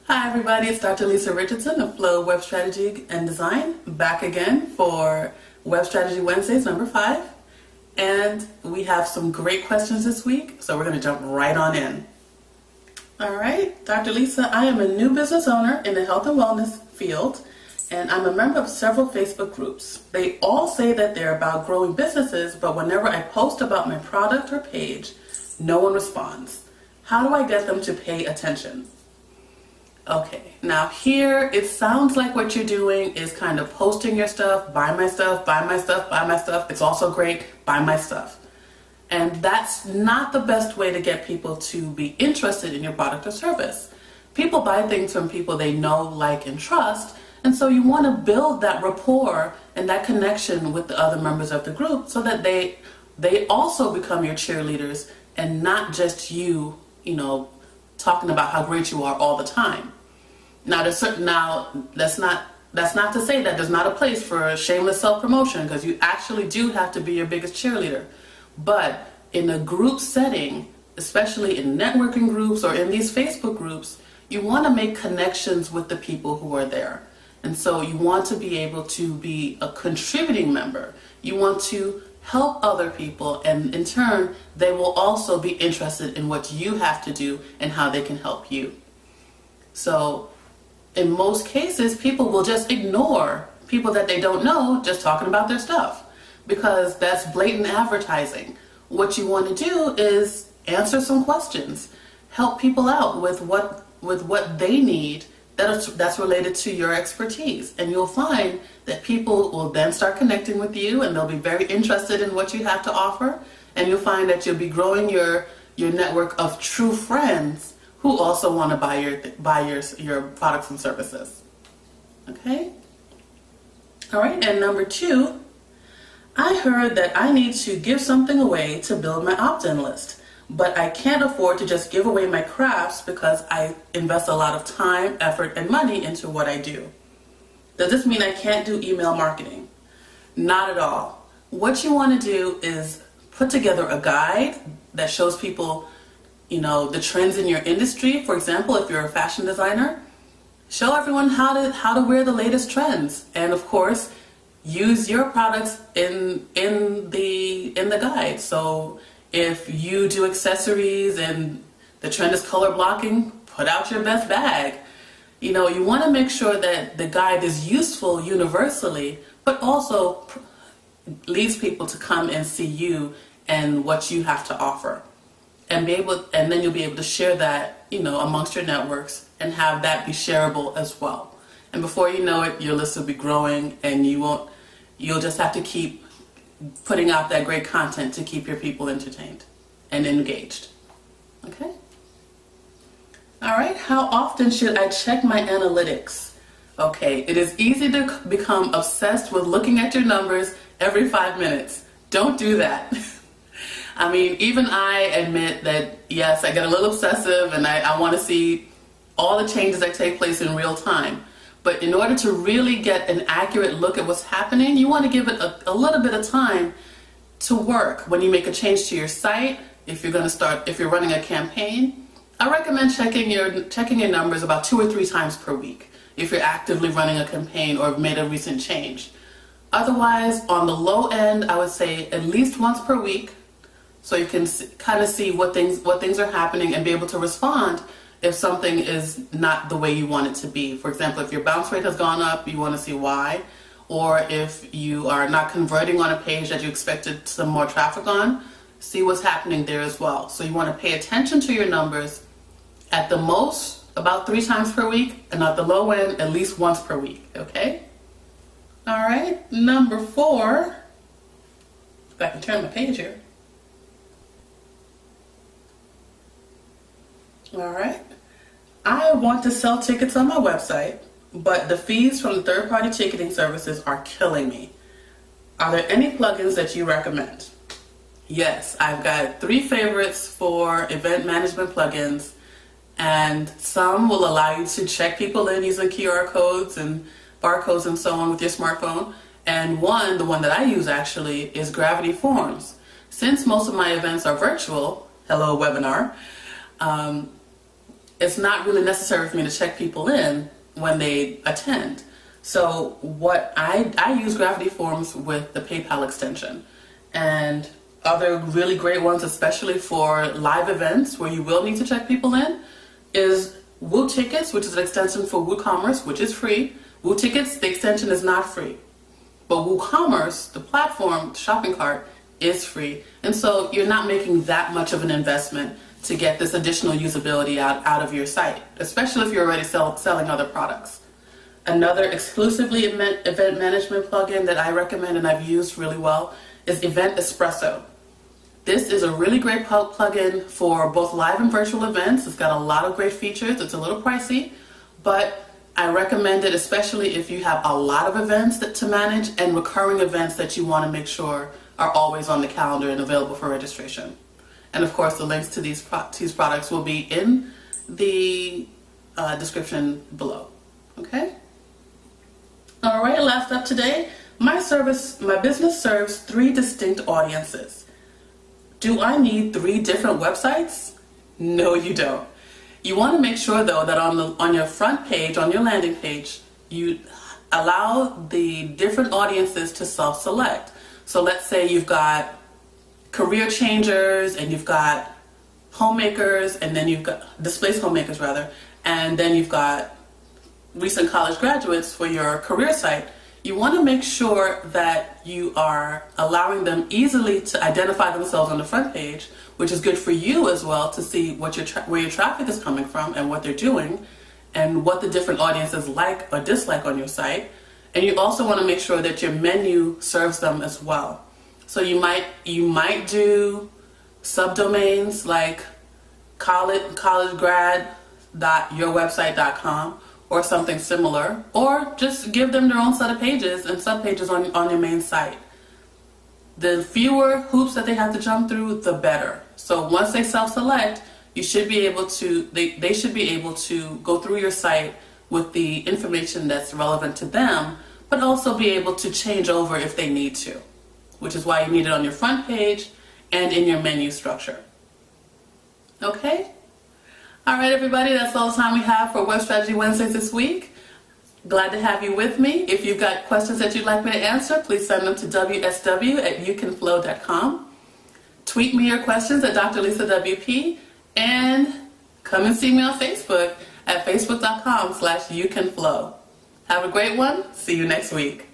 Hi everybody, it's Dr. Lisa Richardson of Flow Web Strategy and Design, back again for Web Strategy Wednesdays number 5. And we have some great questions this week, so we're going to jump right on in. Alright, Dr. Lisa, I am a new business owner in the health and wellness field, and I'm a member of several Facebook groups. They all say that they're about growing businesses, but whenever I post about my product or page, no one responds. How do I get them to pay attention? Okay, now here it sounds like what you're doing is kind of posting your stuff, buy my stuff, buy my stuff, buy my stuff. It's also great, buy my stuff. And that's not the best way to get people to be interested in your product or service. People buy things from people they know, like, and trust, and so you want to build that rapport and that connection with the other members of the group so that they also become your cheerleaders and not just you, talking about how great you are all the time. Now, that's not to say that there's not a place for shameless self-promotion, because you actually do have to be your biggest cheerleader. But in a group setting, especially in networking groups or in these Facebook groups, you want to make connections with the people who are there. And so you want to be able to be a contributing member. You want to help other people, and in turn, they will also be interested in what you have to do and how they can help you. So in most cases, people will just ignore people that they don't know just talking about their stuff, because that's blatant advertising. What you want to do is answer some questions, help people out with what they need that's related to your expertise, and you'll find that people will then start connecting with you, and they'll be very interested in what you have to offer, and you'll find that you'll be growing your network of true friends who also want to buy your products and services. Okay? All right, and number 2, I heard that I need to give something away to build my opt-in list, but I can't afford to just give away my crafts because I invest a lot of time, effort, and money into what I do. Does this mean I can't do email marketing? Not at all. What you want to do is put together a guide that shows people, the trends in your industry. For example, if you're a fashion designer, show everyone how to wear the latest trends, and of course, use your products in the guide. So if you do accessories and the trend is color blocking, put out your best bag. You want to make sure that the guide is useful universally, but also leads people to come and see you and what you have to offer. And then you'll be able to share that, amongst your networks and have that be shareable as well. And before you know it, your list will be growing, and you'll just have to keep putting out that great content to keep your people entertained and engaged. Okay? All right, how often should I check my analytics? Okay, it is easy to become obsessed with looking at your numbers every 5 minutes. Don't do that. I mean, even I admit that, yes, I get a little obsessive, and I want to see all the changes that take place in real time. But in order to really get an accurate look at what's happening, you want to give it a little bit of time to work. When you make a change to your site, if you're running a campaign, I recommend checking your numbers about 2 or 3 times per week if you're actively running a campaign or have made a recent change. Otherwise, on the low end, I would say at least once per week, so you can kind of see what things are happening and be able to respond if something is not the way you want it to be. For example, if your bounce rate has gone up, you want to see why. Or if you are not converting on a page that you expected some more traffic on, see what's happening there as well. So you want to pay attention to your numbers at the most about 3 times per week, and at the low end at least once per week. Okay? All right, number 4. If I can turn my page here. All right. I want to sell tickets on my website, but the fees from the third-party ticketing services are killing me. Are there any plugins that you recommend? Yes, I've got 3 favorites for event management plugins, and some will allow you to check people in using QR codes and barcodes and so on with your smartphone. And the one that I use actually, is Gravity Forms. Since most of my events are virtual, hello webinar, it's not really necessary for me to check people in when they attend. So what I use Gravity Forms with the PayPal extension, and other really great ones, especially for live events where you will need to check people in, is Woo Tickets, which is an extension for WooCommerce, which is free. Woo Tickets, the extension is not free. But WooCommerce, the platform, the shopping cart, is free. And so you're not making that much of an investment to get this additional usability out of your site, especially if you're already selling other products. Another exclusively event management plugin that I recommend and I've used really well is Event Espresso. This is a really great plugin for both live and virtual events. It's got a lot of great features. It's a little pricey, but I recommend it especially if you have a lot of events to manage and recurring events that you want to make sure are always on the calendar and available for registration. And of course, the links to these products will be in the description below. Okay? All right, last up today, my business serves 3 distinct audiences. Do I need 3 different websites? No, you don't. You want to make sure though that on your front page, on your landing page, you allow the different audiences to self-select. So let's say you've got career changers, and you've got homemakers, and then you've got displaced homemakers rather, and then you've got recent college graduates for your career site. You want to make sure that you are allowing them easily to identify themselves on the front page, which is good for you as well to see what where your traffic is coming from and what they're doing and what the different audiences like or dislike on your site. And you also want to make sure that your menu serves them as well. So you might do subdomains like collegegrad.yourwebsite.com or something similar, or just give them their own set of pages and subpages on your main site. The fewer hoops that they have to jump through, the better. So once they self-select, you should be able to, they should be able to go through your site with the information that's relevant to them, but also be able to change over if they need to, which is why you need it on your front page and in your menu structure. Okay? All right, everybody, that's all the time we have for Web Strategy Wednesdays this week. Glad to have you with me. If you've got questions that you'd like me to answer, please send them to wsw@youcanflow.com. Tweet me your questions at Dr. Lisa WP, and come and see me on Facebook at facebook.com/youcanflow. Have a great one. See you next week.